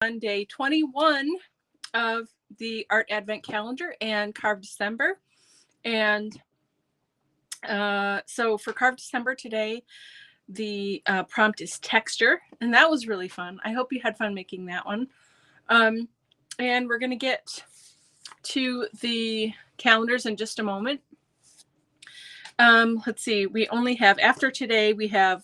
on day 21 of the Art Advent Calendar and Carve December. And so for Carve December today, the prompt is texture, and that was really fun. I hope you had fun making that one. And we're going to get to the calendars in just a moment. Let's see, we only have, after today, we have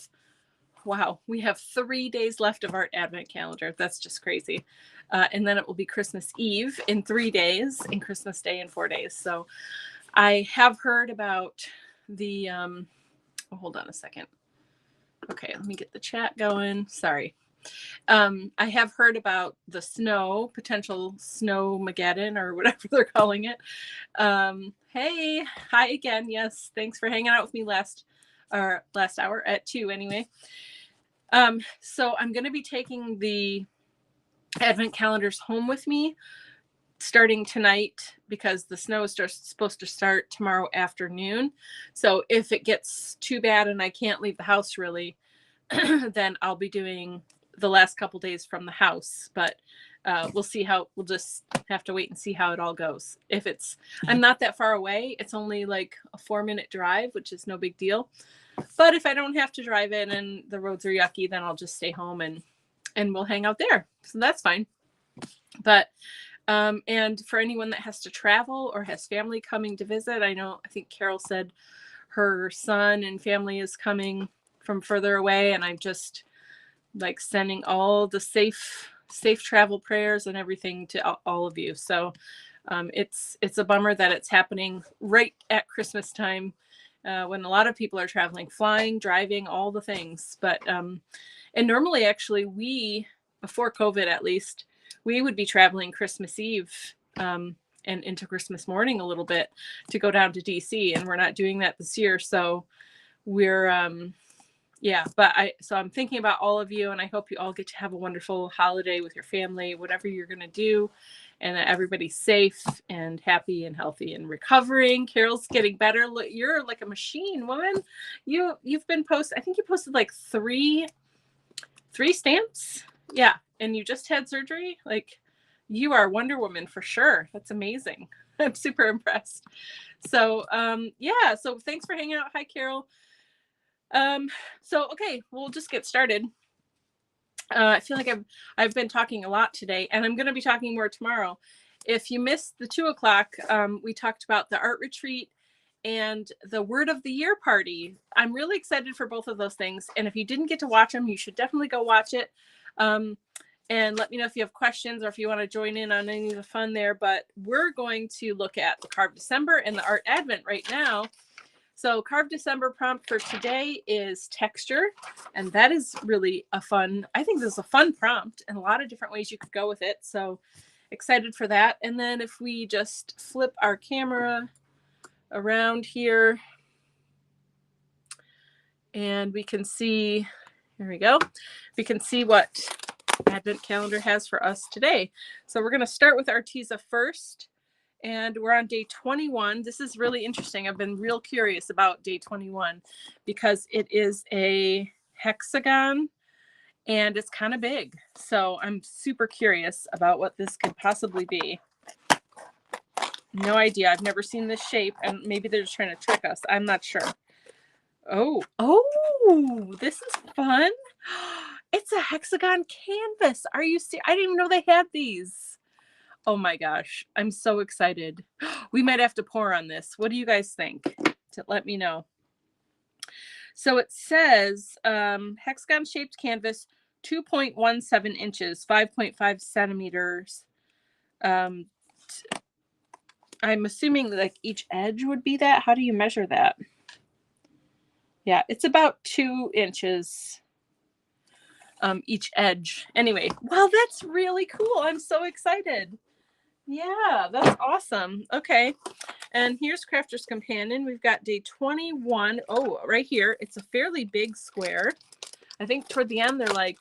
3 days left of Art Advent Calendar. That's just crazy. And then it will be Christmas Eve in 3 days and Christmas Day in 4 days. So I have heard about the, hold on a second. Okay, let me get the chat going. Sorry. I have heard about the snow, potential snowmageddon or whatever they're calling it. Hey, hi again. Yes, thanks for hanging out with me last hour at 2 anyway. So I'm going to be taking the Advent calendars home with me starting tonight because the snow is just supposed to start tomorrow afternoon. So if it gets too bad and I can't leave the house really, then I'll be doing the last couple days from the house. But we'll just have to wait and see how it all goes. I'm not that far away. It's only like a 4-minute drive, which is no big deal. But if I don't have to drive in and the roads are yucky, then I'll just stay home and we'll hang out there. So that's fine. But, and for anyone that has to travel or has family coming to visit, I think Carol said her son and family is coming from further away, and I'm just like sending all the safe travel prayers and everything to all of you. So it's a bummer that it's happening right at Christmas time. When a lot of people are traveling, flying, driving, all the things. But, and normally actually before COVID at least, we would be traveling Christmas Eve and into Christmas morning a little bit to go down to DC, and we're not doing that this year. So we're, so I'm thinking about all of you, and I hope you all get to have a wonderful holiday with your family, whatever you're going to do, and that everybody's safe and happy and healthy and recovering. Carol's getting better. Look, you're like a machine, woman. You've been I think you posted like three stamps. Yeah. And you just had surgery. Like, you are Wonder Woman for sure. That's amazing. I'm super impressed. So, so thanks for hanging out. Hi, Carol. Okay, we'll just get started. I feel like I've been talking a lot today, and I'm going to be talking more tomorrow. If you missed the 2 o'clock, we talked about the art retreat and the Word of the Year party. I'm really excited for both of those things. And if you didn't get to watch them, you should definitely go watch it. And let me know if you have questions or if you want to join in on any of the fun there. But we're going to look at the Carve December and the Art Advent right now. So Carve December prompt for today is texture. And that is really I think this is a fun prompt and a lot of different ways you could go with it. So excited for that. And then if we just flip our camera around here and we can see, here we go. We can see what Advent calendar has for us today. So we're going to start with Arteza first. And we're on day 21. This is really interesting. I've been real curious about day 21 because it is a hexagon and it's kind of big. So I'm super curious about what this could possibly be. No idea. I've never seen this shape, and maybe they're just trying to trick us. I'm not sure. Oh, this is fun. It's a hexagon canvas. Are you serious? I didn't even know they had these. Oh my gosh, I'm so excited. We might have to pour on this. What do you guys think? Let me know. So it says hexagon shaped canvas, 2.17 inches, 5.5 centimeters. I'm assuming like each edge would be that. How do you measure that? Yeah, it's about 2 inches each edge. Anyway, wow, that's really cool. I'm so excited. Yeah, that's awesome. Okay. And here's Crafter's Companion. We've got day 21. Oh, right here. It's a fairly big square. I think toward the end, they're like,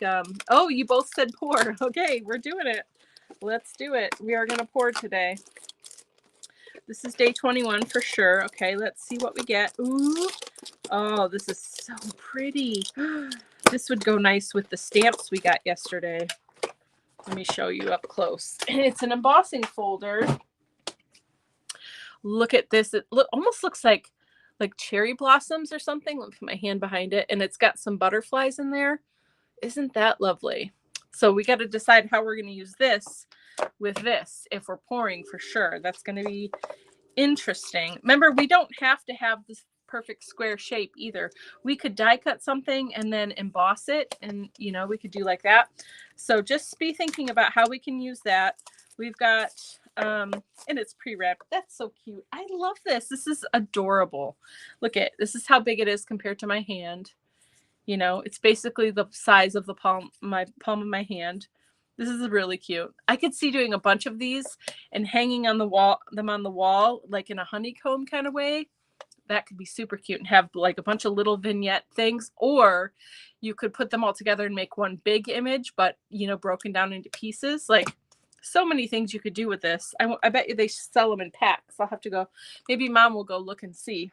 oh, you both said pour. Okay, we're doing it. Let's do it. We are going to pour today. This is day 21 for sure. Okay, let's see what we get. Ooh. Oh, this is so pretty. This would go nice with the stamps we got yesterday. Let me show you up close. It's an embossing folder. Look at this. It almost looks like cherry blossoms or something. Let me put my hand behind it. And it's got some butterflies in there. Isn't that lovely? So we got to decide how we're going to use this with this if we're pouring for sure. That's going to be interesting. Remember, we don't have to have this perfect square shape either. We could die cut something and then emboss it, and you know, we could do like that. So just be thinking about how we can use that. We've got and it's pre-wrapped. That's so cute. I love this. This is adorable. Look at this. Is how big it is compared to my hand. You know, it's basically the size of the palm of my hand. This is really cute. I could see doing a bunch of these and hanging on the wall, like in a honeycomb kind of way. That could be super cute and have like a bunch of little vignette things. Or you could put them all together and make one big image, but you know, broken down into pieces. Like so many things you could do with this. I bet you they sell them in packs. I'll have to go. Maybe Mom will go look and see.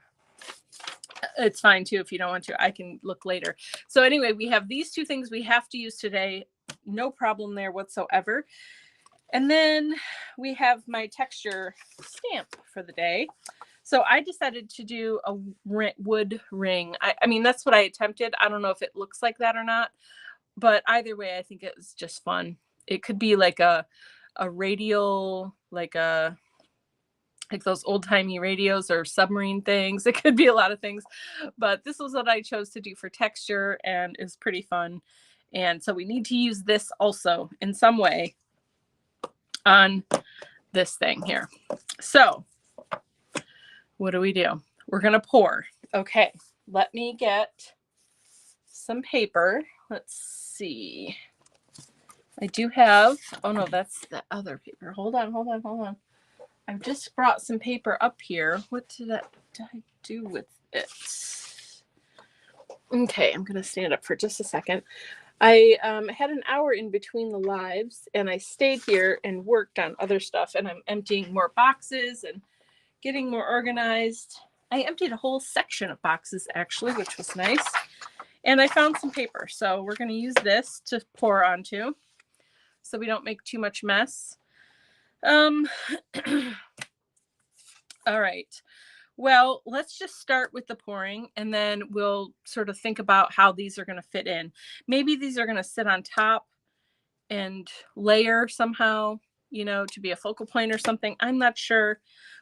It's fine too if you don't want to. I can look later. So anyway, we have these two things we have to use today. No problem there whatsoever. And then we have my texture stamp for the day. So I decided to do a wood ring. I mean, that's what I attempted. I don't know if it looks like that or not, but either way, I think it's just fun. It could be like a radial, like those old-timey radios or submarine things. It could be a lot of things, but this was what I chose to do for texture, and it's pretty fun. And so we need to use this also in some way on this thing here. So what do? We're going to pour. Okay, let me get some paper. Let's see. I do have, oh no, that's the other paper. Hold on. I've just brought some paper up here. What did I do with it? Okay, I'm going to stand up for just a second. I had an hour in between the lives, and I stayed here and worked on other stuff, and I'm emptying more boxes and getting more organized. I emptied a whole section of boxes, actually, which was nice. And I found some paper, so we're going to use this to pour onto so we don't make too much mess. All right. Well, let's just start with the pouring, and then we'll sort of think about how these are going to fit in. Maybe these are going to sit on top and layer somehow, you know, to be a focal point or something. I'm not sure.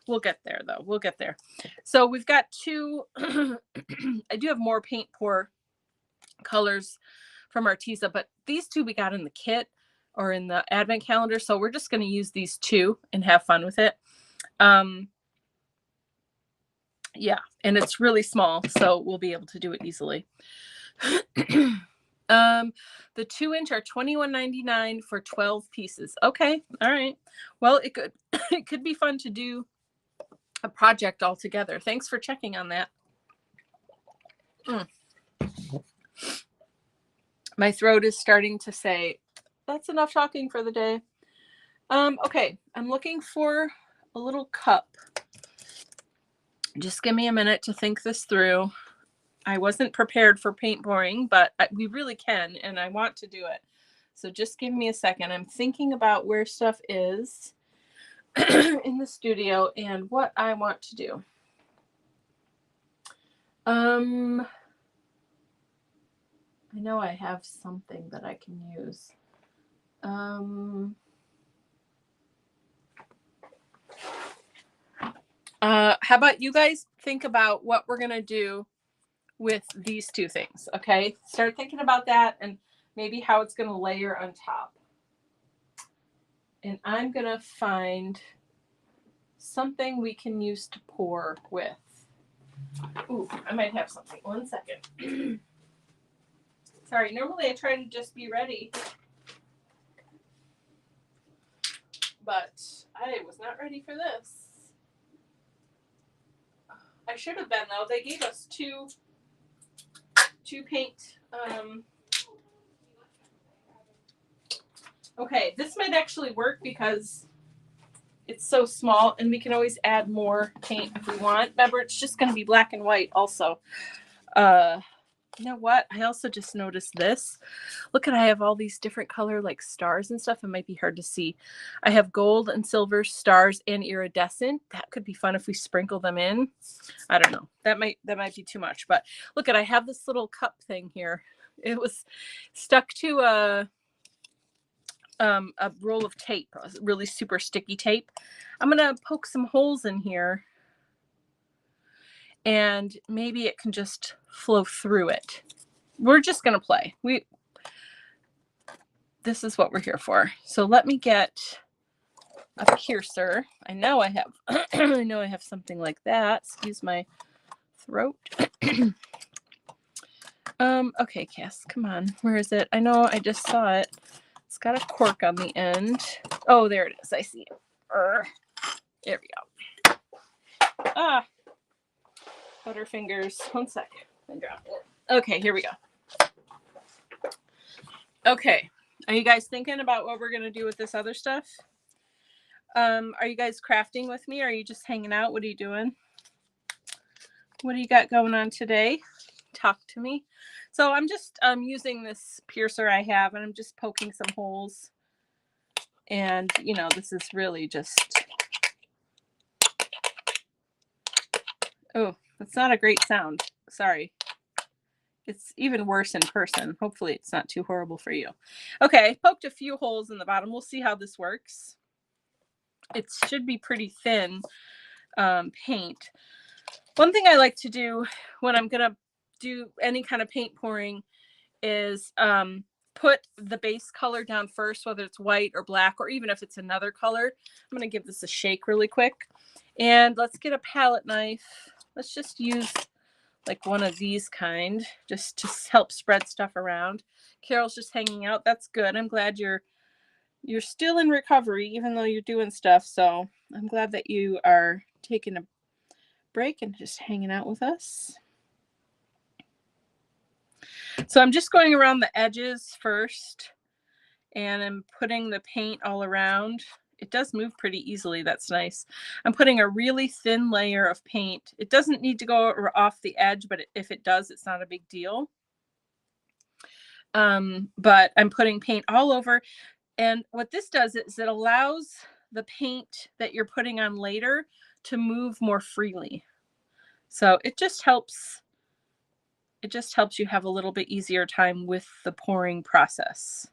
We'll get there, though. We'll get there. So we've got two. I do have more paint pour colors from Arteza, but these two we got in the kit or in the advent calendar. So we're just going to use these two and have fun with it. Yeah, and it's really small, so we'll be able to do it easily. The 2-inch are $21.99 for 12 pieces. Okay, all right. Well, it could be fun to do a project all together. Thanks for checking on that. My throat is starting to say, that's enough talking for the day. Okay, I'm looking for a little cup. Just give me a minute to think this through. I wasn't prepared for paint pouring, but we really can, and I want to do it. So just give me a second. I'm thinking about where stuff is in the studio and what I want to do. I know I have something that I can use. How about you guys think about what we're going to do with these two things, okay? Start thinking about that and maybe how it's going to layer on top. And I'm going to find something we can use to pour with. Ooh, I might have something. One second. Sorry, normally I try to just be ready. But I was not ready for this. I should have been, though. They gave us two paint. Okay, this might actually work because it's so small, and we can always add more paint if we want. Remember, it's just going to be black and white also. You know what? I also just noticed this. Look at, I have all these different color like stars and stuff. It might be hard to see. I have gold and silver stars and iridescent. That could be fun if we sprinkle them in. I don't know. That might be too much. But look at, I have this little cup thing here. It was stuck to a roll of tape, really super sticky tape. I'm gonna poke some holes in here, and maybe it can just flow through it. We're just gonna play. This is what we're here for. So let me get a piercer. I know I have I know I have something like that. Excuse my throat. Okay, Cass, come on. Where is it? I know I just saw it. It's got a cork on the end. Oh, there it is. I see it. There we go. Ah, Butterfingers. 1 sec. I dropped it. Okay, here we go. Okay. Are you guys thinking about what we're going to do with this other stuff? Are you guys crafting with me? Or are you just hanging out? What are you doing? What do you got going on today? Talk to me. So I'm just using this piercer I have, and I'm just poking some holes. And, you know, this is really just... Oh, that's not a great sound. Sorry. It's even worse in person. Hopefully it's not too horrible for you. Okay, poked a few holes in the bottom. We'll see how this works. It should be pretty thin paint. One thing I like to do when I'm going to do any kind of paint pouring is put the base color down first, whether it's white or black, or even if it's another color. I'm going to give this a shake really quick. And let's get a palette knife. Let's just use like one of these kind, just to help spread stuff around. Carol's just hanging out. That's good. I'm glad you're still in recovery, even though you're doing stuff. So I'm glad that you are taking a break and just hanging out with us. So I'm just going around the edges first, and I'm putting the paint all around. It does move pretty easily. That's nice. I'm putting a really thin layer of paint. It doesn't need to go off the edge, but if it does, it's not a big deal. But I'm putting paint all over. And what this does is it allows the paint that you're putting on later to move more freely. So it just helps you have a little bit easier time with the pouring process.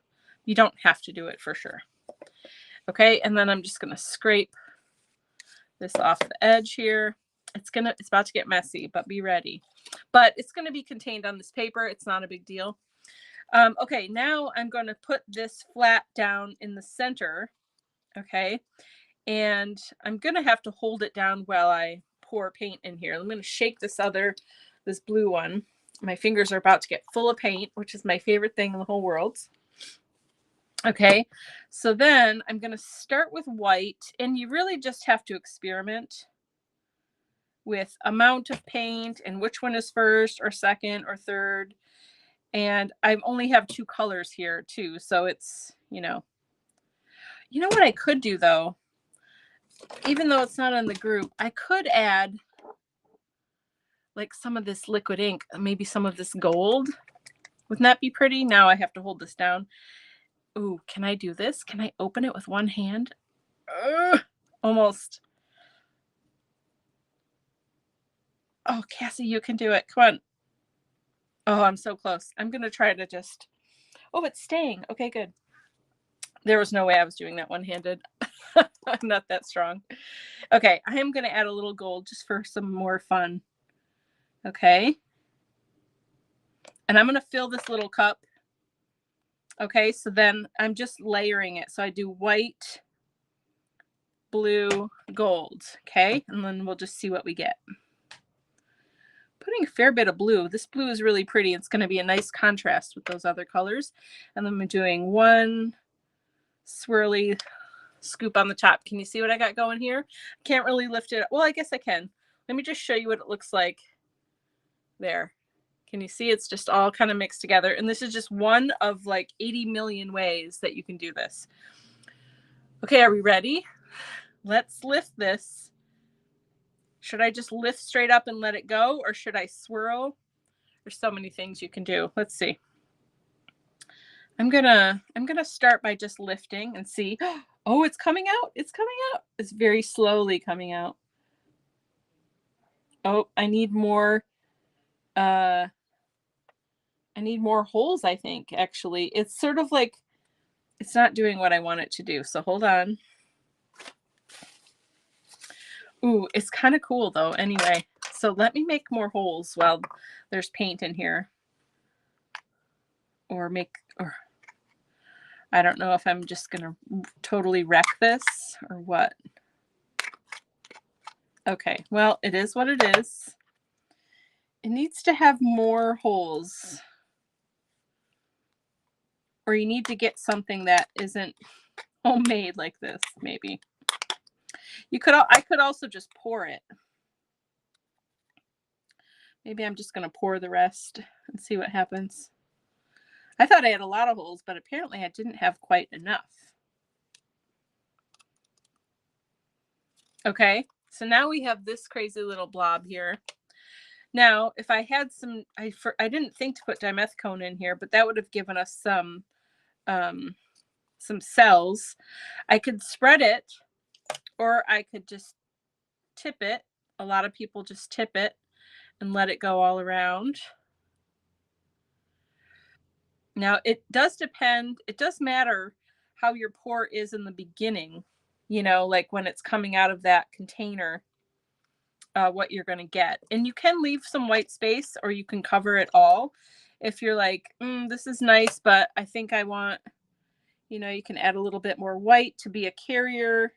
You don't have to do it for sure. Okay, and then I'm just going to scrape this off the edge here. It's about to get messy, but be ready. But it's going to be contained on this paper. It's not a big deal. Okay, now I'm going to put this flat down in the center. Okay, and I'm going to have to hold it down while I pour paint in here. I'm going to shake this blue one. My fingers are about to get full of paint, which is my favorite thing in the whole world. Okay, so then I'm going to start with white, and you really just have to experiment with amount of paint and which one is first or second or third. And I only have 2 colors here too, so it's, you know what I could do though, even though it's not on the group, I could add like some of this liquid ink, maybe some of this gold. Wouldn't that be pretty? Now I have to hold this down. Ooh, can I do this? Can I open it with one hand? Almost. Oh, Cassie, you can do it. Come on. Oh, I'm so close. I'm going to try to just... Oh, it's staying. Okay, good. There was no way I was doing that one-handed. I'm not that strong. Okay, I am going to add a little gold just for some more fun. Okay. And I'm going to fill this little cup. Okay, so then I'm just layering it. So I do white, blue, gold. Okay, and then we'll just see what we get. Putting a fair bit of blue. This blue is really pretty. It's going to be a nice contrast with those other colors. And then I'm doing one swirly scoop on the top. Can you see what I got going here? Can't really lift it up. Well, I guess I can. Let me just show you what it looks like there. Can you see? It's just all kind of mixed together. And this is just one of like 80 million ways that you can do this. Okay, are we ready? Let's lift this. Should I just lift straight up and let it go? Or should I swirl? There's so many things you can do. Let's see. I'm gonna start by just lifting and see. Oh, it's coming out. It's coming out. It's very slowly coming out. Oh, I need more holes, I think, actually. It's sort of like it's not doing what I want it to do. So hold on. Ooh, it's kind of cool though. Anyway, so let me make more holes while there's paint in here. Or I don't know if I'm just gonna totally wreck this or what. Okay, well, it is what it is. It needs to have more holes. Or you need to get something that isn't homemade like this, maybe. I could also just pour it. Maybe I'm just gonna pour the rest and see what happens. I thought I had a lot of holes, but apparently I didn't have quite enough. Okay, so now we have this crazy little blob here. Now, if I had some, I didn't think to put dimethicone in here, but that would have given us some cells. I could spread it, or I could just tip it. A lot of people just tip it and let it go all around. Now, it does depend, it does matter how your pour is in the beginning, you know, like when it's coming out of that container, what you're going to get. And you can leave some white space, or you can cover it all. If you're like, this is nice, but I think I want, you know, you can add a little bit more white to be a carrier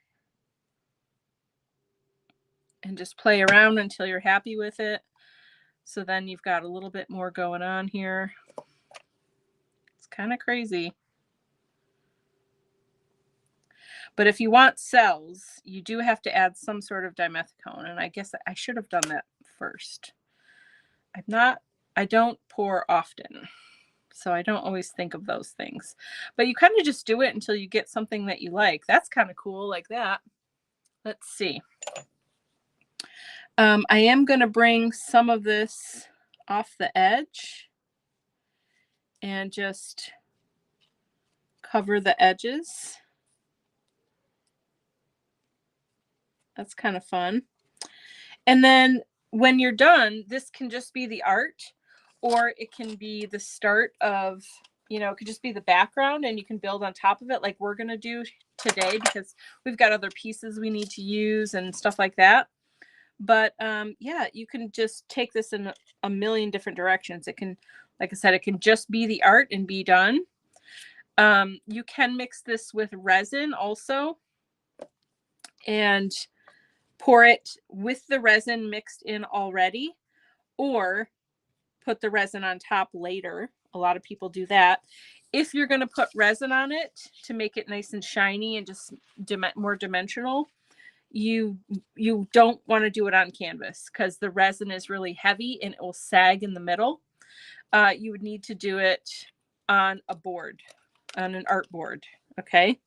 and just play around until you're happy with it. So then you've got a little bit more going on here. It's kind of crazy. But if you want cells, you do have to add some sort of dimethicone. And I guess I should have done that first. I don't pour often, so I don't always think of those things. But you kind of just do it until you get something that you like. That's kind of cool, like that. Let's see. I am going to bring some of this off the edge and just cover the edges. That's kind of fun. And then when you're done, this can just be the art, or it can be the start of, you know, it could just be the background and you can build on top of it like we're going to do today, because we've got other pieces we need to use and stuff like that. But yeah, you can just take this in a million different directions. It can, like I said, it can just be the art and be done. You can mix this with resin also and pour it with the resin mixed in already, or put the resin on top later. A lot of people do that. If you're going to put resin on it to make it nice and shiny and just more dimensional, you don't want to do it on canvas because the resin is really heavy and it will sag in the middle. You would need to do it on a board, on an art board. Okay,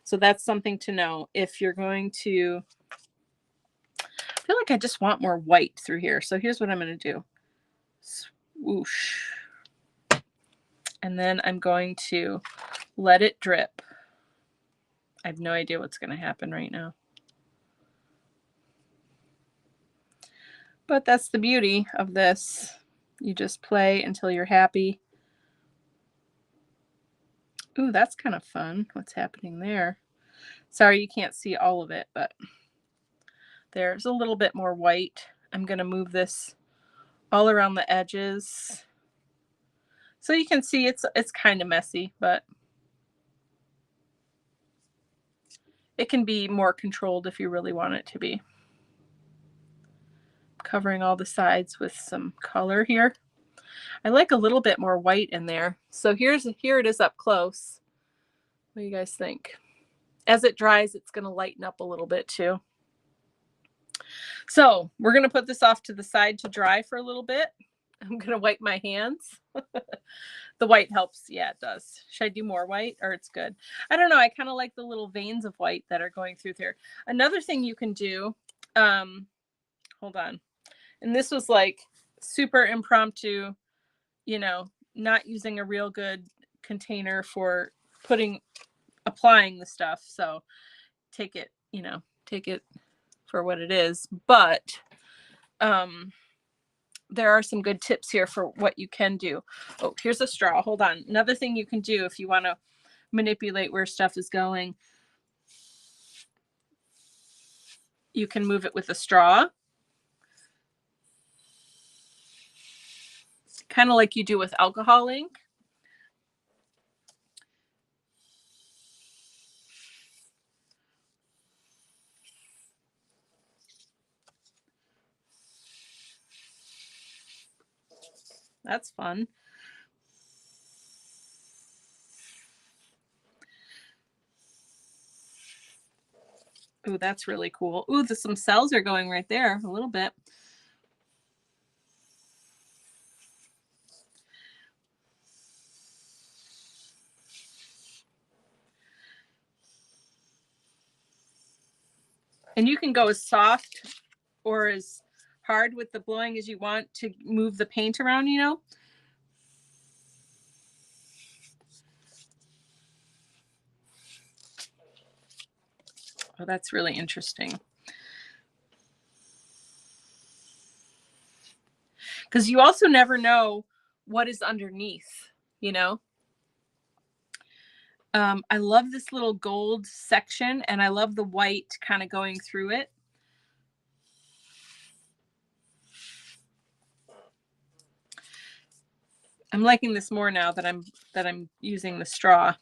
so that's something to know if you're going to. I feel like I just want more white through here. So here's what I'm going to do. Swoosh. And then I'm going to let it drip. I have no idea what's going to happen right now. But that's the beauty of this. You just play until you're happy. Ooh, that's kind of fun. What's happening there? Sorry, you can't see all of it, but there's a little bit more white. I'm going to move this all around the edges. So you can see it's kind of messy, but it can be more controlled if you really want it to be. Covering all the sides with some color here. I like a little bit more white in there. So here it is up close. What do you guys think? As it dries, it's going to lighten up a little bit too. So we're going to put this off to the side to dry for a little bit. I'm going to wipe my hands. The white helps. Yeah, it does. Should I do more white, or it's good? I don't know. I kind of like the little veins of white that are going through there. Another thing you can do, hold on. And this was like super impromptu. you know, not using a real good container for applying the stuff. So take it, you know, take it for what it is. But there are some good tips here for what you can do. Oh, here's a straw. Hold on. Another thing you can do if you want to manipulate where stuff is going, you can move it with a straw. Kind of like you do with alcohol ink. That's fun. Ooh, that's really cool. Ooh, some cells are going right there a little bit. And you can go as soft or as hard with the blowing as you want to move the paint around, you know. Oh, that's really interesting. Because you also never know what is underneath, you know. I love this little gold section, and I love the white kind of going through it. I'm liking this more now that I'm using the straw.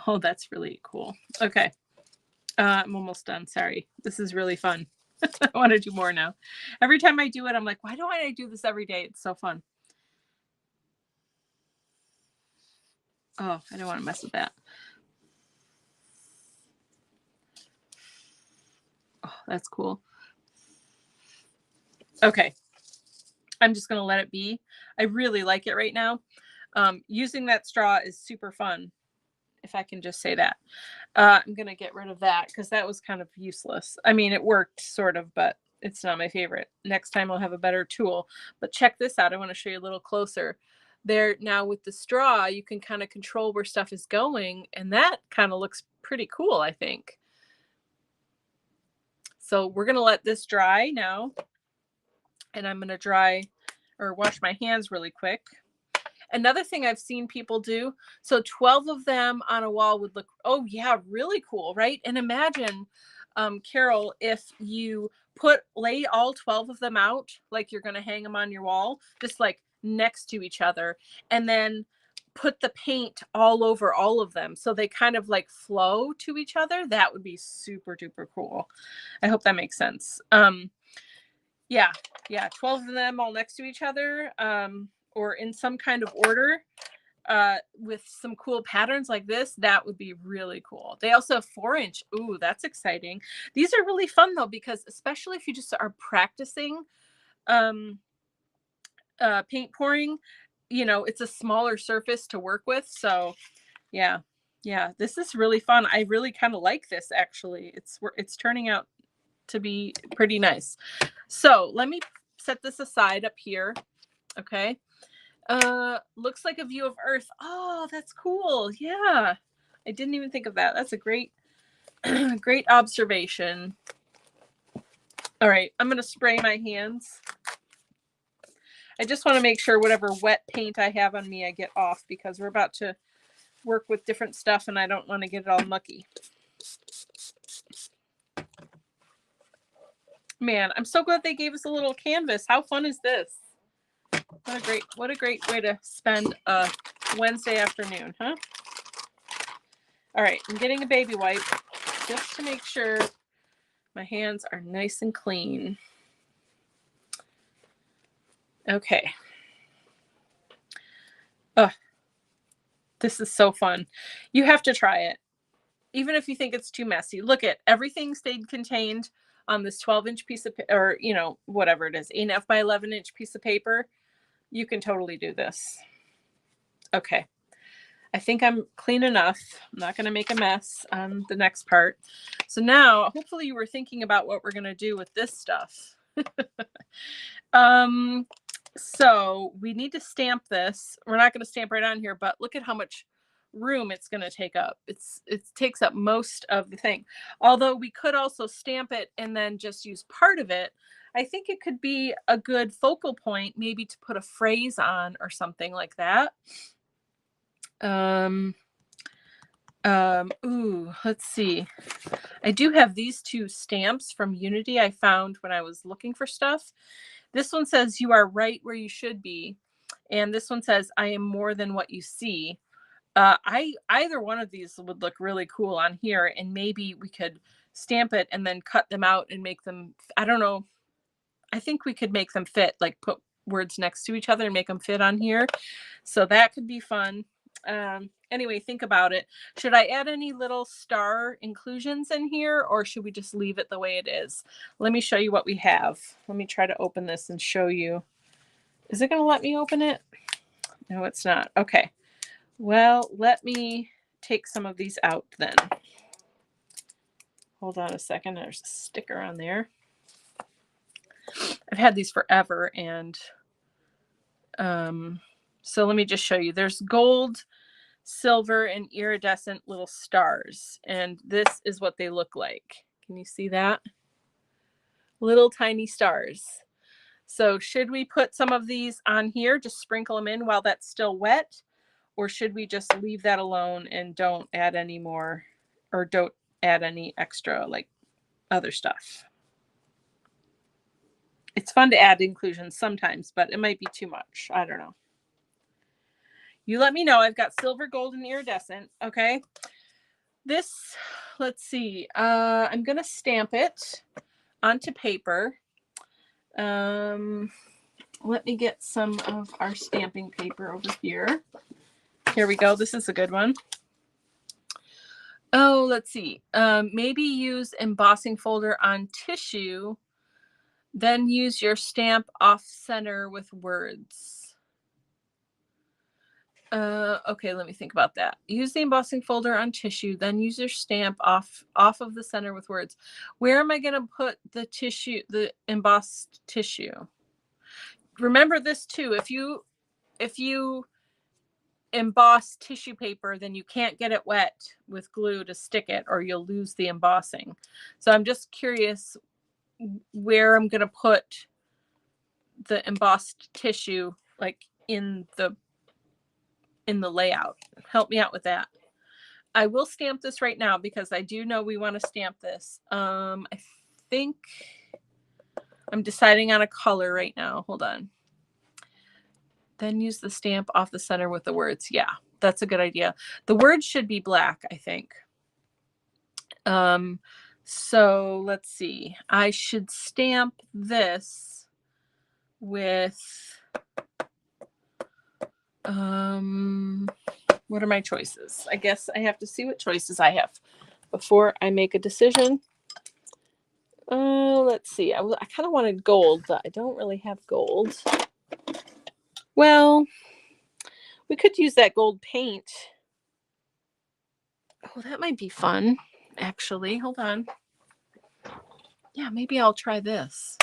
Oh, that's really cool. Okay. I'm almost done. Sorry. This is really fun. I want to do more now. Every time I do it, I'm like, why don't I do this every day? It's so fun. Oh, I don't want to mess with that. Oh, that's cool. Okay. I'm just going to let it be. I really like it right now. Using that straw is super fun, if I can just say that. I'm going to get rid of that because that was kind of useless. I mean, it worked sort of, but it's not my favorite. Next time I'll have a better tool. But check this out. I want to show you a little closer. There now with the straw, you can kind of control where stuff is going, and that kind of looks pretty cool, I think. So we're going to let this dry now, and I'm going to wash my hands really quick. Another thing I've seen people do, so 12 of them on a wall would look, oh yeah, really cool, right? And imagine, Carol, if you lay all 12 of them out, like you're going to hang them on your wall, just like next to each other, and then put the paint all over all of them so they kind of like flow to each other. That would be super duper cool. I hope that makes sense. Yeah, 12 of them all next to each other, or in some kind of order, with some cool patterns like this. That would be really cool. They also have 4-inch. Ooh, that's exciting. These are really fun though, because especially if you just are practicing paint pouring, you know, it's a smaller surface to work with. So yeah, this is really fun. I really kind of like this, actually. It's turning out to be pretty nice. So let me set this aside up here. Okay. Looks like a view of Earth. Oh, that's cool. Yeah. I didn't even think of that. That's a great, great observation. All right. I'm going to spray my hands. I just want to make sure whatever wet paint I have on me, I get off, because we're about to work with different stuff and I don't want to get it all mucky. Man, I'm so glad they gave us a little canvas. How fun is this? What a great way to spend a Wednesday afternoon, huh? All right, I'm getting a baby wipe just to make sure my hands are nice and clean. Okay. Oh, this is so fun. You have to try it, even if you think it's too messy. Look, everything stayed contained. on this 12-inch piece of, or, you know, whatever it is, 8.5 by 11-inch piece of paper, you can totally do this. Okay. I think I'm clean enough. I'm not going to make a mess on the next part. So now, hopefully you were thinking about what we're going to do with this stuff. So we need to stamp this. We're not going to stamp right on here, but look at how much room it's going to take up. It takes up most of the thing. Although we could also stamp it and then just use part of it. I think it could be a good focal point, maybe to put a phrase on or something like that. Ooh, let's see. I do have these two stamps from Unity I found when I was looking for stuff. This one says, "You are right where you should be." And this one says, "I am more than what you see." Either one of these would look really cool on here, and maybe we could stamp it and then cut them out and make them, I don't know. I think we could make them fit, like put words next to each other and make them fit on here. So that could be fun. Anyway, think about it. Should I add any little star inclusions in here, or should we just leave it the way it is? Let me show you what we have. Let me try to open this and show you. Is it going to let me open it? No, it's not. Okay. Well, let me take some of these out then. Hold on a second. There's a sticker on there. I've had these forever, and so let me just show you. There's gold, silver, and iridescent little stars, and this is what they look like. Can you see that? Little tiny stars. So should we put some of these on here, just sprinkle them in while that's still wet, or should we just leave that alone and don't add any more, or don't add any extra like other stuff? It's fun to add inclusions sometimes, but it might be too much. I don't know. You let me know. I've got silver, gold, and iridescent. Okay. This, let's see. I'm going to stamp it onto paper. Let me get some of our stamping paper over here. Here we go. This is a good one. Oh, let's see. Maybe use embossing folder on tissue, then use your stamp off center with words. Okay, let me think about that. Use the embossing folder on tissue, then use your stamp off of the center with words. Where am I going to put the tissue, the embossed tissue? Remember this too. If you emboss tissue paper, then you can't get it wet with glue to stick it, or you'll lose the embossing. So I'm just curious where I'm going to put the embossed tissue, like in the layout. Help me out with that. I will stamp this right now because I do know we want to stamp this. I think I'm deciding on a color right now. Hold on. Then use the stamp off the center with the words. Yeah, that's a good idea. The words should be black, I think. So let's see. I should stamp this with, what are my choices? I guess I have to see what choices I have before I make a decision. Let's see. I kind of wanted gold, but I don't really have gold. Well, we could use that gold paint. Oh, that might be fun, actually. Hold on. Yeah, maybe I'll try this.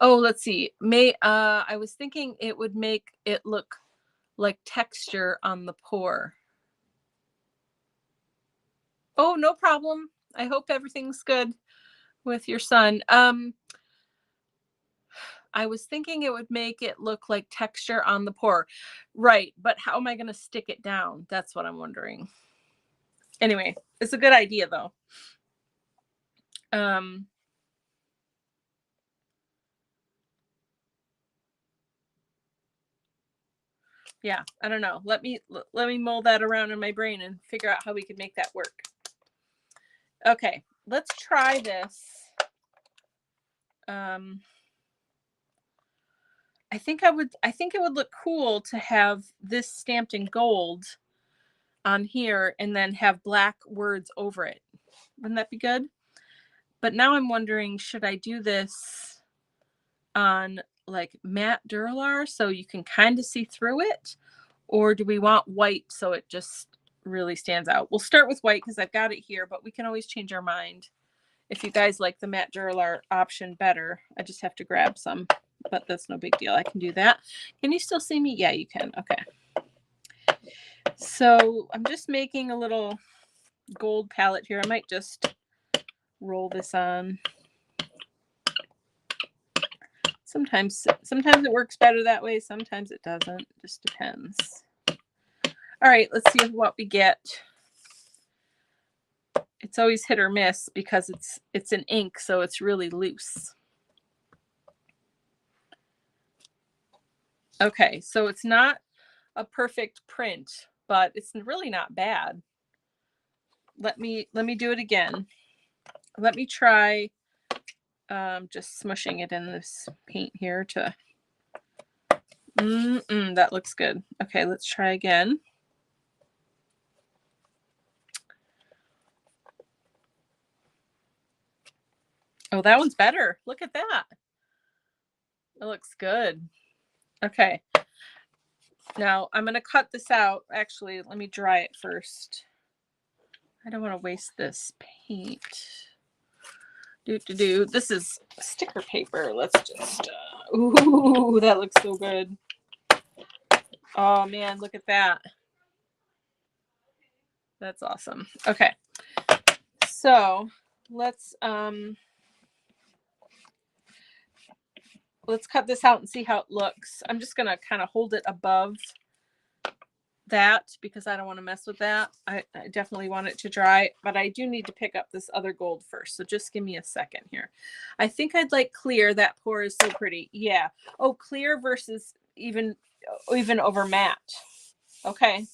Oh, let's see. I was thinking it would make it look like texture on the pour. Oh, no problem. I hope everything's good with your son. I was thinking it would make it look like texture on the pour. Right, but how am I going to stick it down? That's what I'm wondering. Anyway, it's a good idea though. Yeah, I don't know. Let me mull that around in my brain and figure out how we could make that work. Okay, let's try this. I think it would look cool to have this stamped in gold on here and then have black words over it. Wouldn't that be good? But now I'm wondering, should I do this on like matte Duralar so you can kind of see through it? Or do we want white so it just really stands out? We'll start with white because I've got it here, but we can always change our mind. If you guys like the matte Duralar option better, I just have to grab some, but that's no big deal. I can do that. Can you still see me? Yeah, you can. Okay. So I'm just making a little gold palette here. I might just roll this on. Sometimes it works better that way. Sometimes it doesn't. It just depends. All right, let's see what we get. It's always hit or miss because it's an ink, so it's really loose. Okay, so it's not a perfect print, but it's really not bad. Let me do it again. Let me try just smushing it in this paint here to that looks good. Okay, let's try again. Oh, that one's better. Look at that. It looks good. Okay. Now I'm going to cut this out. Actually, let me dry it first. I don't want to waste this paint. This is sticker paper. Let's just, ooh, that looks so good. Oh man, look at that. That's awesome. Okay. So let's cut this out and see how it looks. I'm just going to kind of hold it above that because I don't want to mess with that. I definitely want it to dry, but I do need to pick up this other gold first. So just give me a second here. I think I'd like clear. That pour is so pretty. Yeah. Oh, clear versus even over matte. Okay.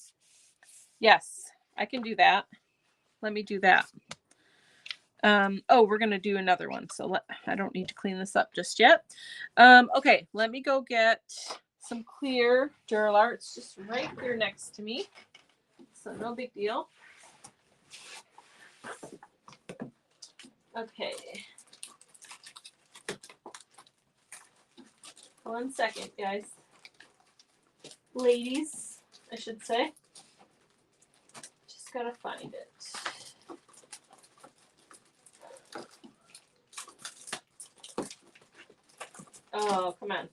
Yes, I can do that. Let me do that. Oh, we're going to do another one. So I don't need to clean this up just yet. Okay, let me go get some clear Duralar. It's just right here next to me. So no big deal. Okay. 1 second, guys. Ladies, I should say. Just gotta find it. Oh, come on.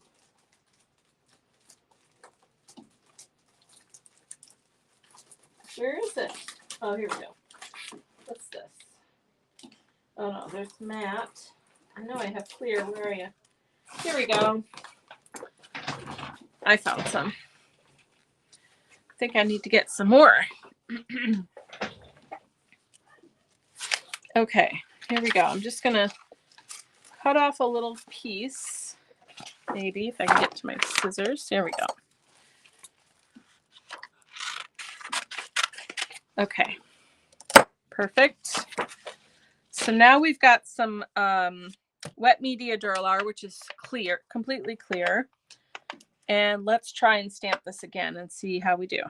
Where is it? Oh, here we go. What's this? Oh no, there's matte. I know I have clear. Where are you? Here we go. I found some. I think I need to get some more. Okay, here we go. I'm just gonna cut off a little piece. Maybe if I can get to my scissors. There we go. Okay, perfect. So now we've got some wet media Duralar, which is clear, completely clear. And let's try and stamp this again and see how we do.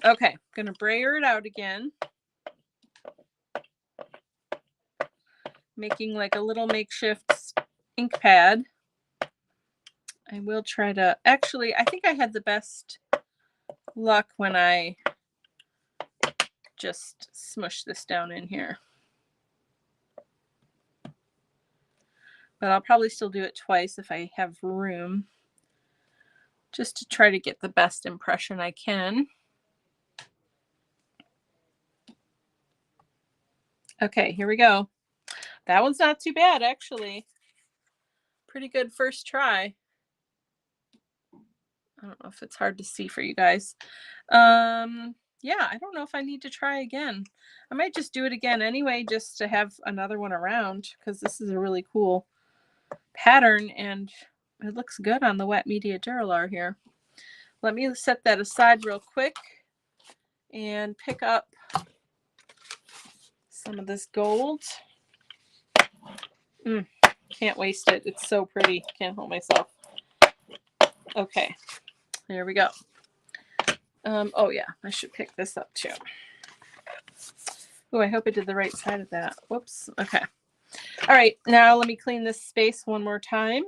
Okay, gonna brayer it out again. Making like a little makeshift ink pad. I will try to, actually, I think I had the best luck when I just smush this down in here. But I'll probably still do it twice if I have room, just to try to get the best impression I can. Okay, here we go. That one's not too bad, actually. Pretty good first try. I don't know if it's hard to see for you guys. Yeah, I don't know if I need to try again. I might just do it again anyway, just to have another one around, because this is a really cool pattern and it looks good on the wet media Duralar here. Let me set that aside real quick and pick up some of this gold. Can't waste it. It's so pretty. Can't help myself. Okay, there we go. Oh yeah, I should pick this up too. Oh, I hope I did the right side of that. Whoops. Okay. All right. Now let me clean this space one more time.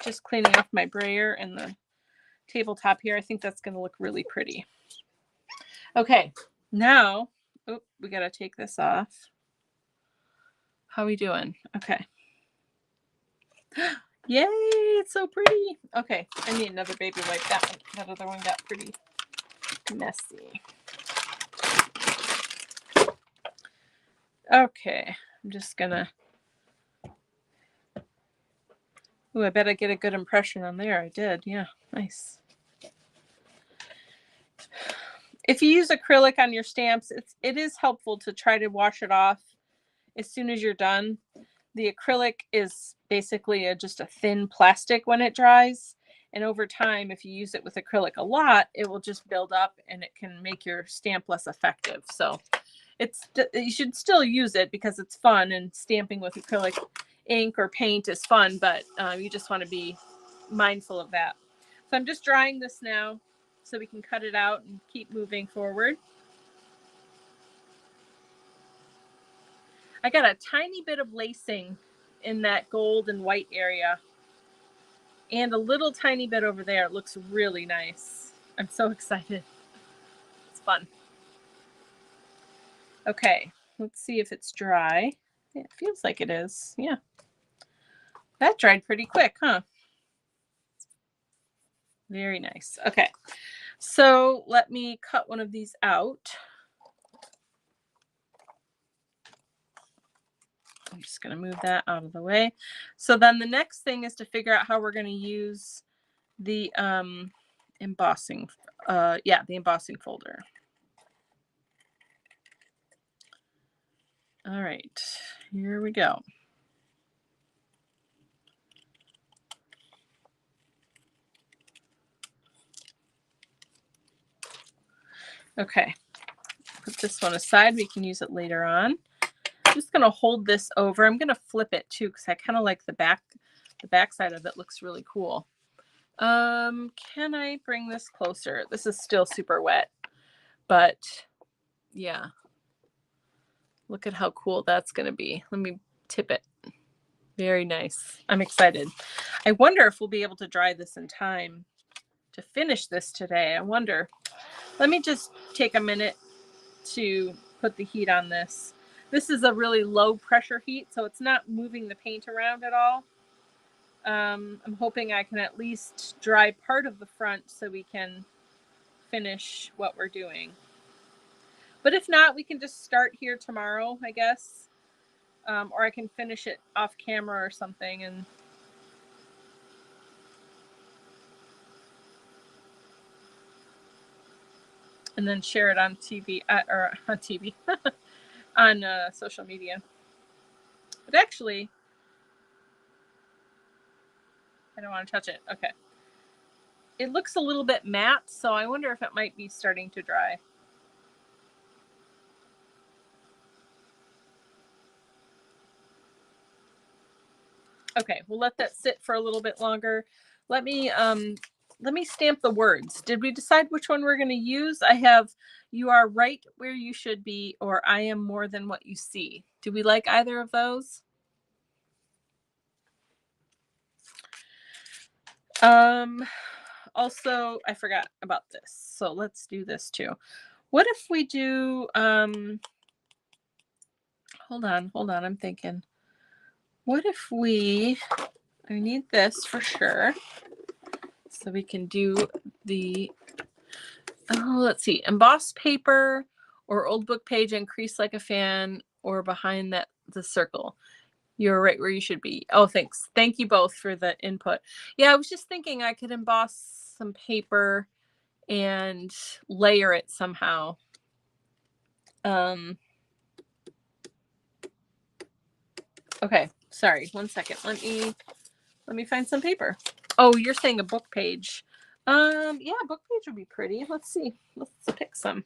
Just cleaning off my brayer and the tabletop here. I think that's going to look really pretty. Okay. Now, oh, we got to take this off. How are we doing? Okay. Yay, it's so pretty. Okay, I need another baby wipe. That other one got pretty messy. Okay, I'm just gonna. Ooh, I bet I get a good impression on there. I did, yeah, nice. If you use acrylic on your stamps, it is helpful to try to wash it off as soon as you're done. The acrylic is basically just a thin plastic when it dries. And over time, if you use it with acrylic a lot, it will just build up and it can make your stamp less effective. So you should still use it because it's fun, and stamping with acrylic ink or paint is fun, but you just want to be mindful of that. So I'm just drying this now so we can cut it out and keep moving forward. I got a tiny bit of lacing in that gold and white area, and a little tiny bit over there. It looks really nice. I'm so excited. It's fun. Okay, let's see if it's dry. Yeah, it feels like it is. Yeah. That dried pretty quick, huh? Very nice. Okay, so let me cut one of these out. I'm just going to move that out of the way. So then the next thing is to figure out how we're going to use the embossing. The embossing folder. All right, here we go. Okay, put this one aside. We can use it later on. I'm just going to hold this over. I'm going to flip it too because I kind of like the back side of it. Looks really cool. Can I bring this closer? This is still super wet, but yeah. Look at how cool that's going to be. Let me tip it. Very nice. I'm excited. I wonder if we'll be able to dry this in time to finish this today. I wonder. Let me just take a minute to put the heat on this. This is a really low pressure heat, so it's not moving the paint around at all. I'm hoping I can at least dry part of the front so we can finish what we're doing. But if not, we can just start here tomorrow, I guess. Or I can finish it off camera or something and then share it on TV or on TV on social media. But actually, I don't want to touch it. Okay. It looks a little bit matte, so I wonder if it might be starting to dry. Okay, we'll let that sit for a little bit longer. Let me stamp the words. Did we decide which one we're going to use? I have "You are right where you should be" or "I am more than what you see." Do we like either of those? Also, I forgot about this, so let's do this too. What if we do hold on, I'm thinking. What if I need this for sure. So we can do the let's see, embossed paper or old book page and crease like a fan or behind the circle. You're right where you should be. Oh, thanks. Thank you both for the input. Yeah, I was just thinking I could emboss some paper and layer it somehow. Okay, sorry. 1 second. Let me find some paper. Oh, you're saying a book page. Yeah, book page would be pretty. Let's see. Let's pick some.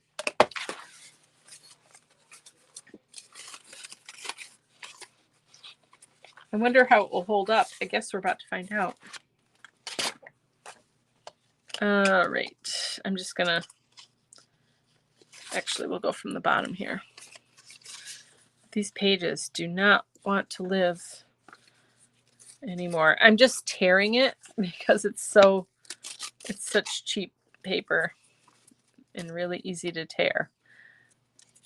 I wonder how it will hold up. I guess we're about to find out. All right. I'm just gonna Actually, we'll go from the bottom here. These pages do not want to live anymore. I'm just tearing it because it's such cheap paper and really easy to tear.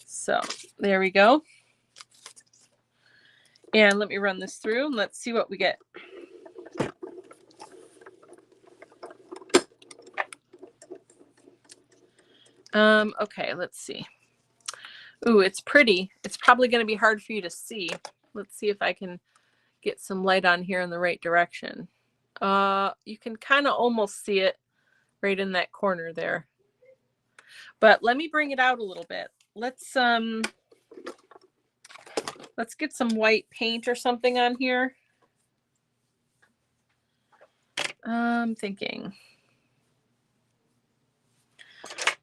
So there we go. And let me run this through and let's see what we get. Okay, let's see. Ooh, it's pretty. It's probably going to be hard for you to see. Let's see if I can get some light on here in the right direction. You can kind of almost see it right in that corner there. But let me bring it out a little bit. Let's get some white paint or something on here. I'm thinking.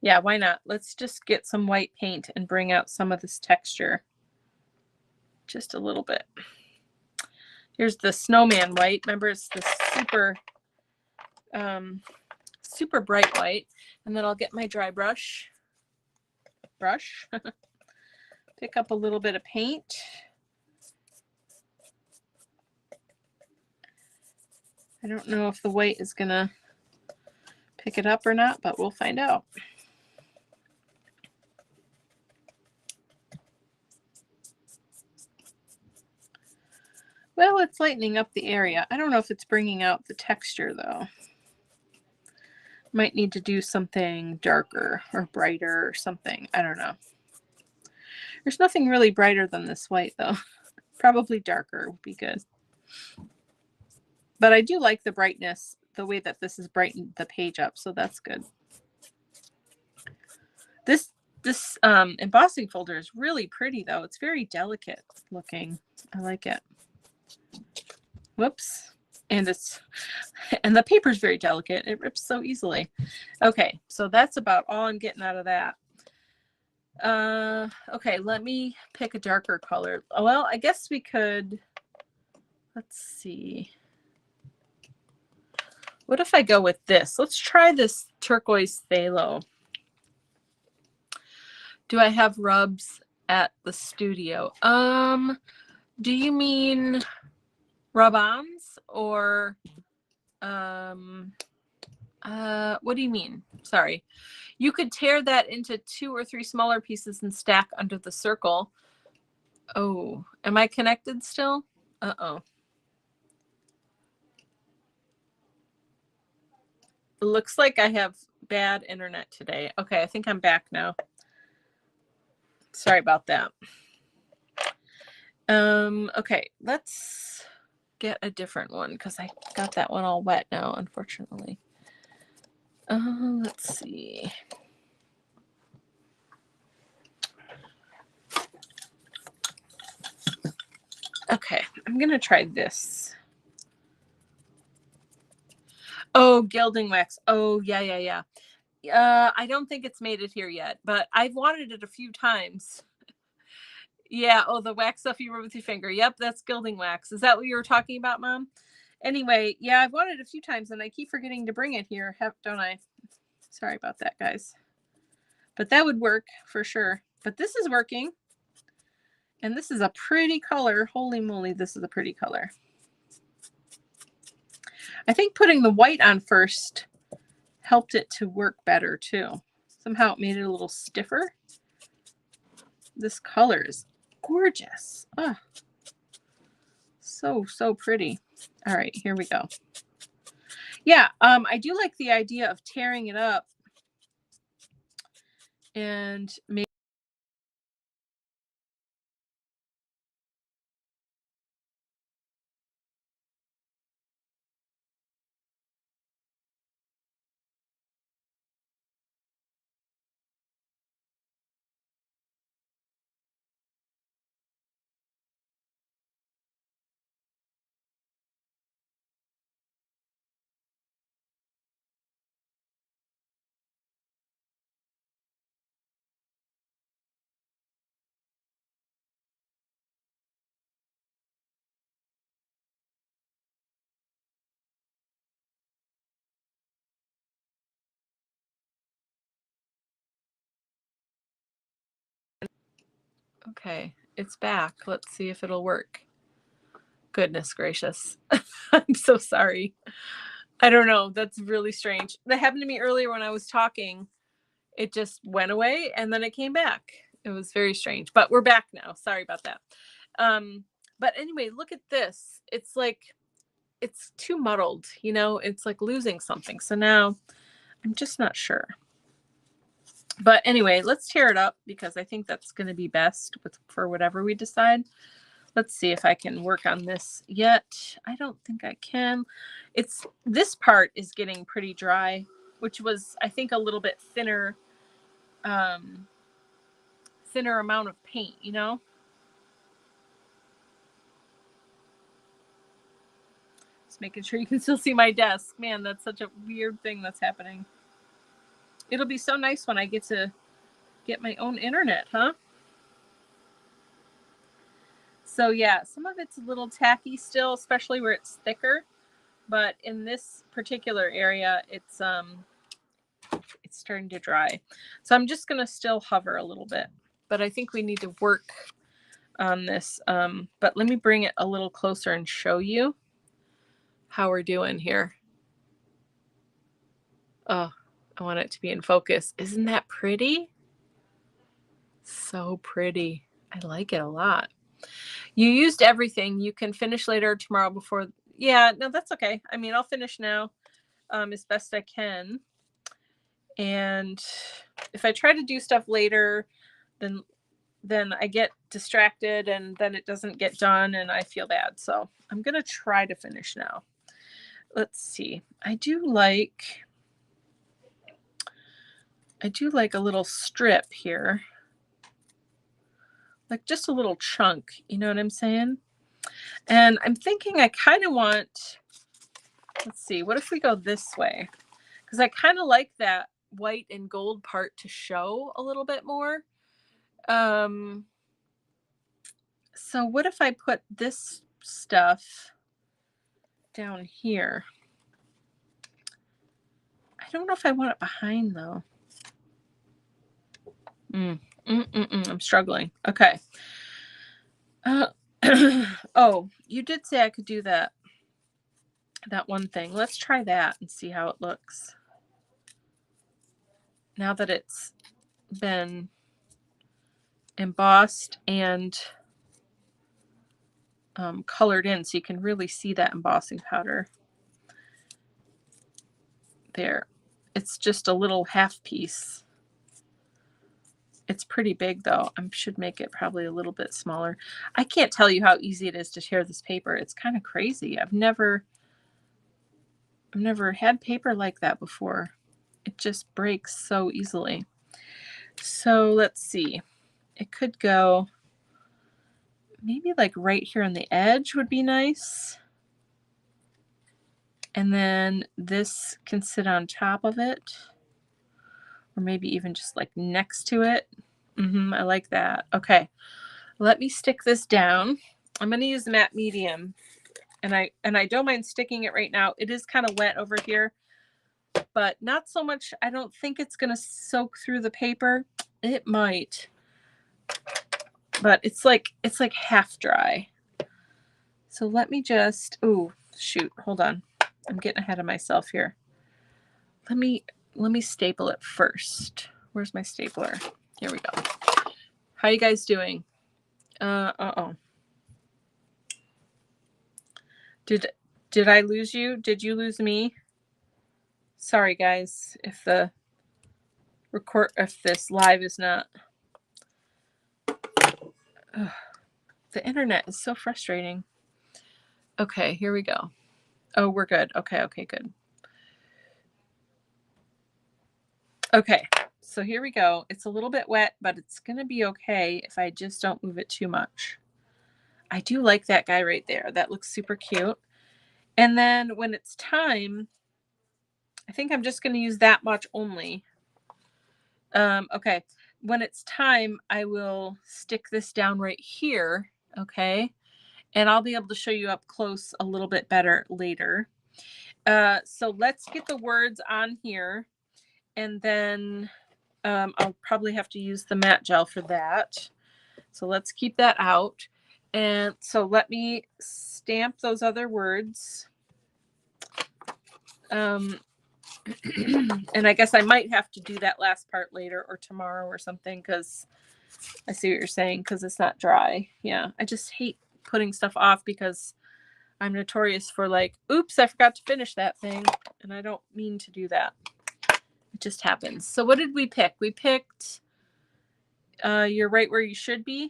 Yeah, why not? Let's just get some white paint and bring out some of this texture. Just a little bit. Here's the snowman white. Remember, it's the super bright white. And then I'll get my dry brush. Pick up a little bit of paint. I don't know if the white is gonna pick it up or not, but we'll find out. Well, it's lightening up the area. I don't know if it's bringing out the texture though. Might need to do something darker or brighter or something. I don't know. There's nothing really brighter than this white though. Probably darker would be good. But I do like the brightness, the way that this has brightened the page up, so that's good. This embossing folder is really pretty though. It's very delicate looking. I like it. Whoops. And the paper's very delicate. It rips so easily. Okay, so that's about all I'm getting out of that. Okay, let me pick a darker color. Well, I guess we could, let's see. What if I go with this? Let's try this turquoise phthalo. Do I have rubs at the studio? Do you mean rub-ons or what do you mean? Sorry. You could tear that into 2 or 3 smaller pieces and stack under the circle. Oh, am I connected still? Uh-oh. It looks like I have bad internet today. Okay, I think I'm back now. Sorry about that. Okay, let's get a different one because I got that one all wet now, unfortunately. Let's see. Okay, I'm gonna try this. Oh, gilding wax. Oh, yeah. I don't think it's made it here yet, but I've wanted it a few times. Yeah, oh, the wax stuff you rub with your finger. Yep, that's gilding wax. Is that what you were talking about, Mom? Anyway, yeah, I've wanted it a few times and I keep forgetting to bring it here, don't I? Sorry about that, guys. But that would work for sure. But this is working. And this is a pretty color. Holy moly, this is a pretty color. I think putting the white on first helped it to work better too. Somehow it made it a little stiffer. This color is gorgeous. Oh, so pretty. All right, here we go. Yeah, I do like the idea of tearing it up and maybe Okay, it's back. Let's see if it'll work. Goodness gracious. I'm so sorry. I don't know. That's really strange. That happened to me earlier when I was talking. It just went away and then it came back. It was very strange, but we're back now. Sorry about that. But anyway, look at this. It's like, it's too muddled, you know, it's like losing something. So now I'm just not sure. But anyway, let's tear it up because I think that's going to be best for whatever we decide. Let's see if I can work on this yet. I don't think I can. This part is getting pretty dry, which was, I think, a little bit thinner, thinner amount of paint, you know? Just making sure you can still see my desk. Man, that's such a weird thing that's happening. It'll be so nice when I get to get my own internet, huh? So yeah, some of it's a little tacky still, especially where it's thicker. But in this particular area, it's starting to dry. So I'm just gonna still hover a little bit. But I think we need to work on this. But let me bring it a little closer and show you how we're doing here. Oh, I want it to be in focus. Isn't that pretty? So pretty. I like it a lot. You used everything. You can finish later tomorrow before. Yeah, no, that's okay. I mean, I'll finish now as best I can. And if I try to do stuff later, then I get distracted and then it doesn't get done and I feel bad. So I'm going to try to finish now. Let's see. I do like a little strip here. Like just a little chunk, you know what I'm saying? And I'm thinking I kind of want, let's see, what if we go this way? Because I kind of like that white and gold part to show a little bit more. So what if I put this stuff down here? I don't know if I want it behind though. I'm struggling. Okay. Oh, you did say I could do that one thing. Let's try that and see how it looks. Now that it's been embossed and colored in, so you can really see that embossing powder. There. It's just a little half piece. It's pretty big though. I should make it probably a little bit smaller. I can't tell you how easy it is to tear this paper. It's kind of crazy. I've never had paper like that before. It just breaks so easily. So let's see. It could go maybe like right here on the edge would be nice. And then this can sit on top of it. Or maybe even just like next to it. I like that. Okay. Let me stick this down. I'm going to use the matte medium. And I don't mind sticking it right now. It is kind of wet over here, but not so much. I don't think it's going to soak through the paper. It might, but it's like half dry. So let me just, oh shoot, hold on. I'm getting ahead of myself here. Let me staple it first. Where's my stapler? Here we go. How you guys doing? Did I lose you? Did you lose me? Sorry guys, if this live is not. Ugh, the internet is so frustrating. Okay, here we go. Oh, we're good. Okay, good. Okay, so here we go. It's a little bit wet, but it's going to be okay if I just don't move it too much. I do like that guy right there. That looks super cute. And then when it's time, I think I'm just going to use that much only. Okay, when it's time, I will stick this down right here, okay? And I'll be able to show you up close a little bit better later. So let's get the words on here. And then I'll probably have to use the matte gel for that. So let's keep that out. And so let me stamp those other words. And I guess I might have to do that last part later or tomorrow or something, because I see what you're saying, because it's not dry. Yeah, I just hate putting stuff off because I'm notorious for like, oops, I forgot to finish that thing. And I don't mean to do that. It just happens. So what did we pick? We picked You're Right Where You Should Be.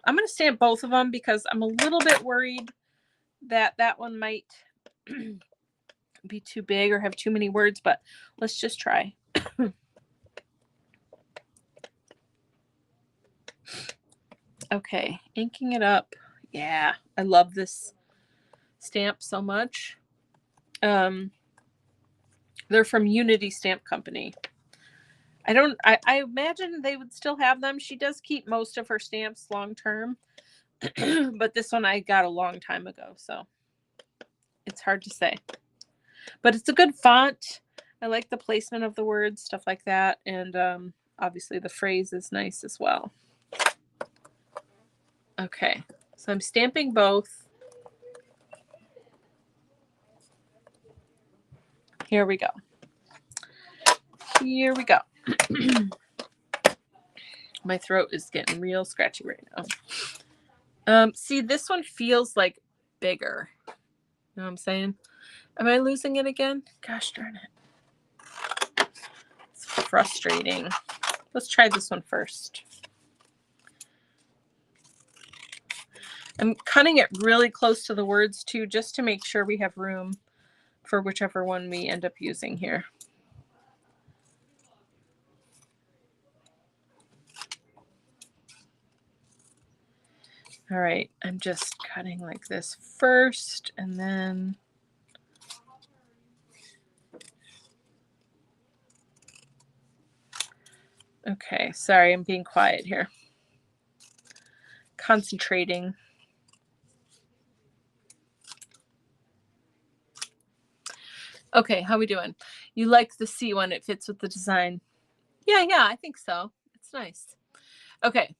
I'm going to stamp both of them because I'm a little bit worried that that one might be too big or have too many words, but let's just try. Okay, inking it up. Yeah, I love this stamp so much. They're from Unity Stamp Company. I imagine they would still have them. She does keep most of her stamps long term, but this one I got a long time ago, so it's hard to say. But it's a good font. I like the placement of the words, stuff like that, and obviously the phrase is nice as well. Okay, so I'm stamping both. Here we go. Here we go. My throat is getting real scratchy right now. See, this one feels like bigger. You know what I'm saying? Am I losing it again? Gosh darn it. It's frustrating. Let's try this one first. I'm cutting it really close to the words too, just to make sure we have room for whichever one we end up using here. All right, I'm just cutting like this first, and then okay, sorry, I'm being quiet here. Concentrating. Okay, how we doing? You like the C one? It fits with the design. Yeah, I think so. It's nice. Okay.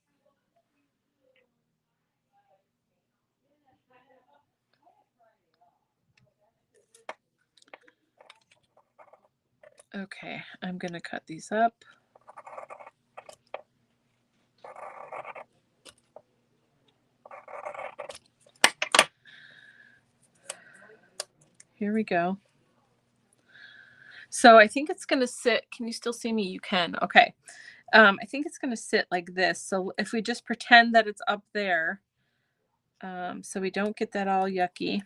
Okay, I'm going to cut these up. Here we go. So I think it's going to sit. Can you still see me? You can. Okay. I think it's going to sit like this. So if we just pretend that it's up there, so we don't get that all yucky,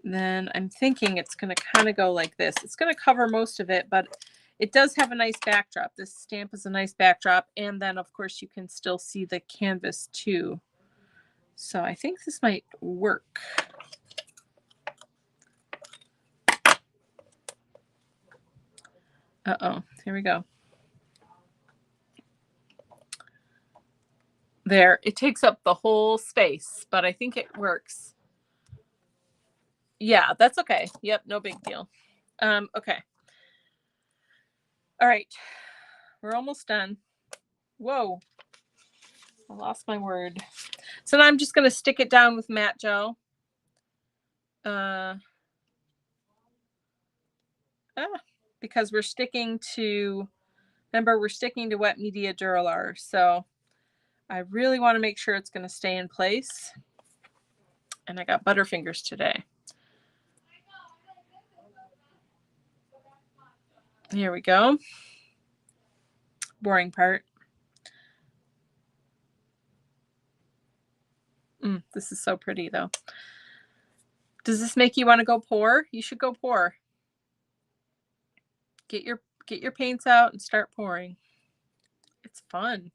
then I'm thinking it's going to kind of go like this. It's going to cover most of it, but it does have a nice backdrop. This stamp is a nice backdrop. And then, of course, you can still see the canvas too. So I think this might work. Uh-oh, here we go. There, it takes up the whole space, but I think it works. Yeah, that's okay. Yep, no big deal. Okay. All right, we're almost done. Whoa, I lost my word. So now I'm just going to stick it down with matte gel. Because we're sticking to, remember, we're sticking to wet media Duralar. So I really want to make sure it's going to stay in place. And I got Butterfingers today. Here we go. Boring part. This is so pretty though. Does this make you want to go pour? You should go pour. Get your paints out and start pouring. It's fun.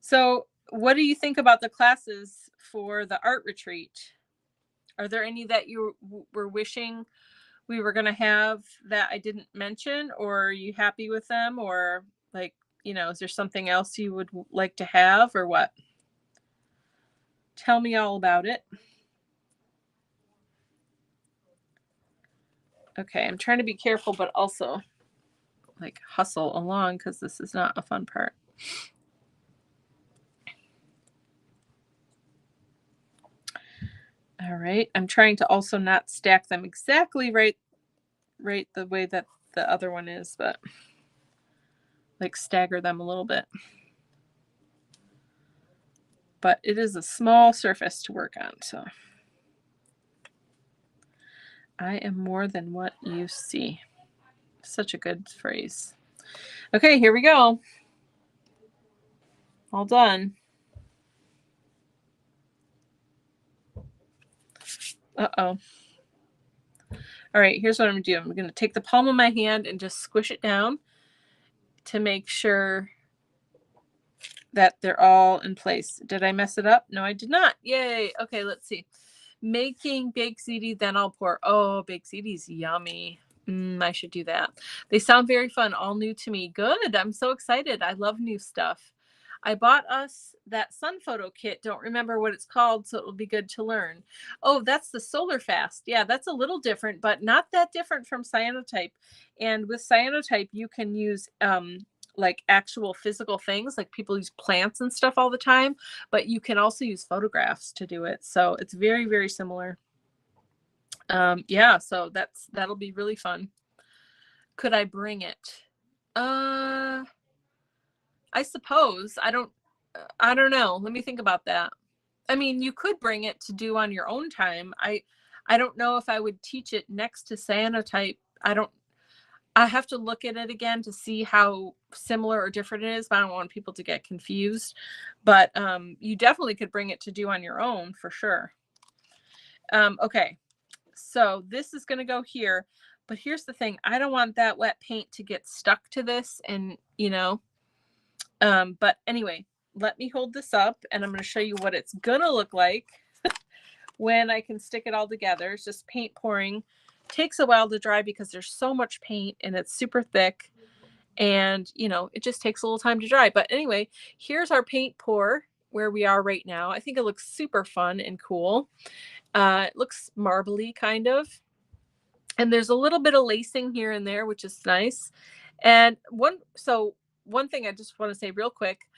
So what do you think about the classes for the art retreat? Are there any that you were wishing we were going to have that I didn't mention, or are you happy with them, or like, you know, is there something else you would like to have, or what? Tell me all about it. Okay, I'm trying to be careful, but also like hustle along because this is not a fun part. All right, I'm trying to also not stack them exactly right the way that the other one is, but like stagger them a little bit. But it is a small surface to work on, so I am more than what you see. Such a good phrase. Okay, here we go. All done. Uh-oh. All right, here's what I'm going to do. I'm going to take the palm of my hand and just squish it down to make sure that they're all in place. Did I mess it up? No, I did not. Yay. Okay, let's see. Making baked ziti, then I'll pour. Oh, baked ziti's yummy. I should do that. They sound very fun, all new to me. Good. I'm so excited. I love new stuff. I bought us that sun photo kit. Don't remember what it's called, so it'll be good to learn. Oh, that's the Solar Fast. Yeah, that's a little different, but not that different from cyanotype. And with cyanotype, you can use like actual physical things, like people use plants and stuff all the time, but you can also use photographs to do it. So it's very, very similar. Yeah, so that'll be really fun. Could I bring it? I suppose. I don't know. Let me think about that. I mean, you could bring it to do on your own time. I don't know if I would teach it next to cyanotype. I have to look at it again to see how similar or different it is, but I don't want people to get confused. But you definitely could bring it to do on your own for sure. Okay, so this is going to go here. But here's the thing. I don't want that wet paint to get stuck to this and, but anyway, let me hold this up and I'm going to show you what it's going to look like when I can stick it all together. It's just paint pouring. Takes a while to dry because there's so much paint and it's super thick and it just takes a little time to dry. But anyway, here's our paint pour where we are right now. I think it looks super fun and cool. It looks marbly kind of, and there's a little bit of lacing here and there, which is nice. And one thing I just want to say real quick,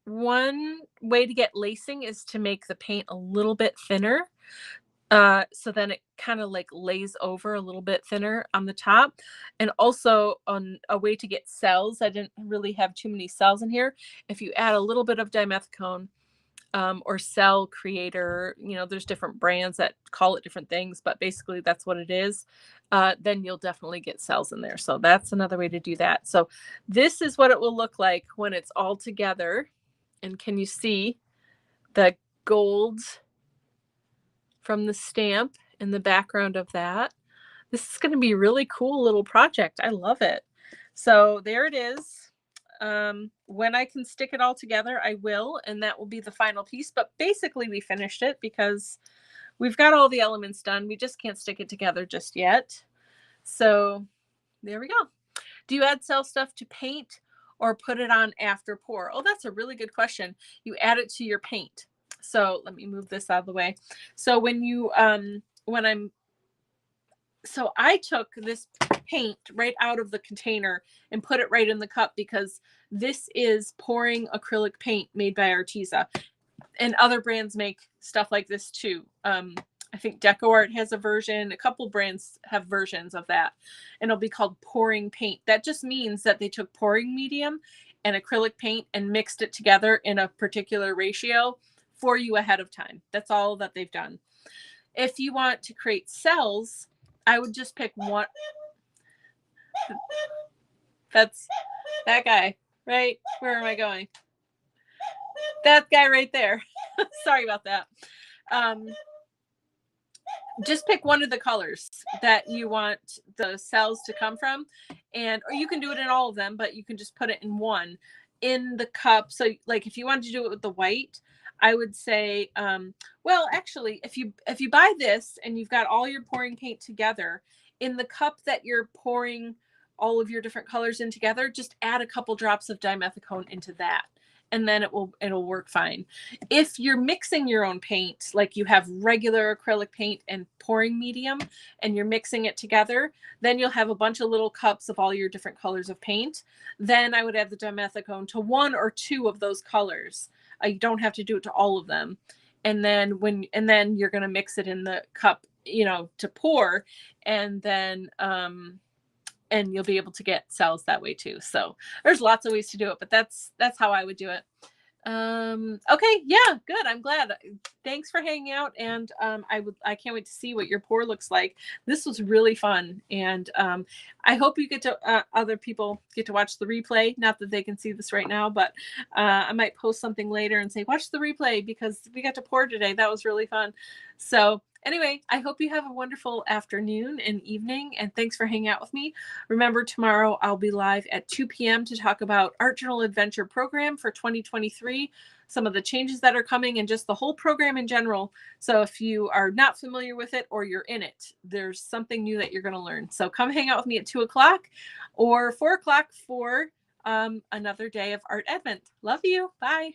one way to get lacing is to make the paint a little bit thinner. So then it kind of like lays over a little bit thinner on the top. And also on a way to get cells, I didn't really have too many cells in here. If you add a little bit of dimethicone or cell creator, there's different brands that call it different things, but basically that's what it is. Then you'll definitely get cells in there. So that's another way to do that. So this is what it will look like when it's all together. And can you see the gold from the stamp in the background of that? This is going to be a really cool little project. I love it. So there it is. When I can stick it all together, I will, and that will be the final piece. But basically we finished it because we've got all the elements done. We just can't stick it together just yet. So there we go. Do you add cell stuff to paint or put it on after pour? Oh, that's a really good question. You add it to your paint. So let me move this out of the way. So when you, so I took this paint right out of the container and put it right in the cup because this is pouring acrylic paint made by Arteza, and other brands make stuff like this too. I think DecoArt has a version. A couple brands have versions of that, and it'll be called pouring paint. That just means that they took pouring medium and acrylic paint and mixed it together in a particular ratio for you ahead of time. That's all that they've done. If you want to create cells, I would just pick one. That's that guy, right? Where am I going? That guy right there. Sorry about that. Just pick one of the colors that you want the cells to come from, or you can do it in all of them, but you can just put it in one in the cup. So like if you wanted to do it with the white, I would say, well, actually, if you buy this and you've got all your pouring paint together in the cup that you're pouring all of your different colors in together, just add a couple drops of dimethicone into that. and then it'll work fine. If you're mixing your own paint, like you have regular acrylic paint and pouring medium, and you're mixing it together, then you'll have a bunch of little cups of all your different colors of paint. Then I would add the dimethicone to 1 or 2 of those colors. You don't have to do it to all of them. And then you're going to mix it in the cup, to pour, and then and you'll be able to get cells that way too. So there's lots of ways to do it, but that's how I would do it. Okay, yeah, good. I'm glad. Thanks for hanging out, and I can't wait to see what your pour looks like. This was really fun, and I hope you get to other people get to watch the replay. Not that they can see this right now, but I might post something later and say watch the replay because we got to pour today. That was really fun. So anyway, I hope you have a wonderful afternoon and evening, and thanks for hanging out with me. Remember, tomorrow I'll be live at 2 p.m. to talk about Art Journal Adventure program for 2023, some of the changes that are coming, and just the whole program in general. So if you are not familiar with it or you're in it, there's something new that you're going to learn. So come hang out with me at 2 o'clock or 4 o'clock for another day of Art Advent. Love you. Bye.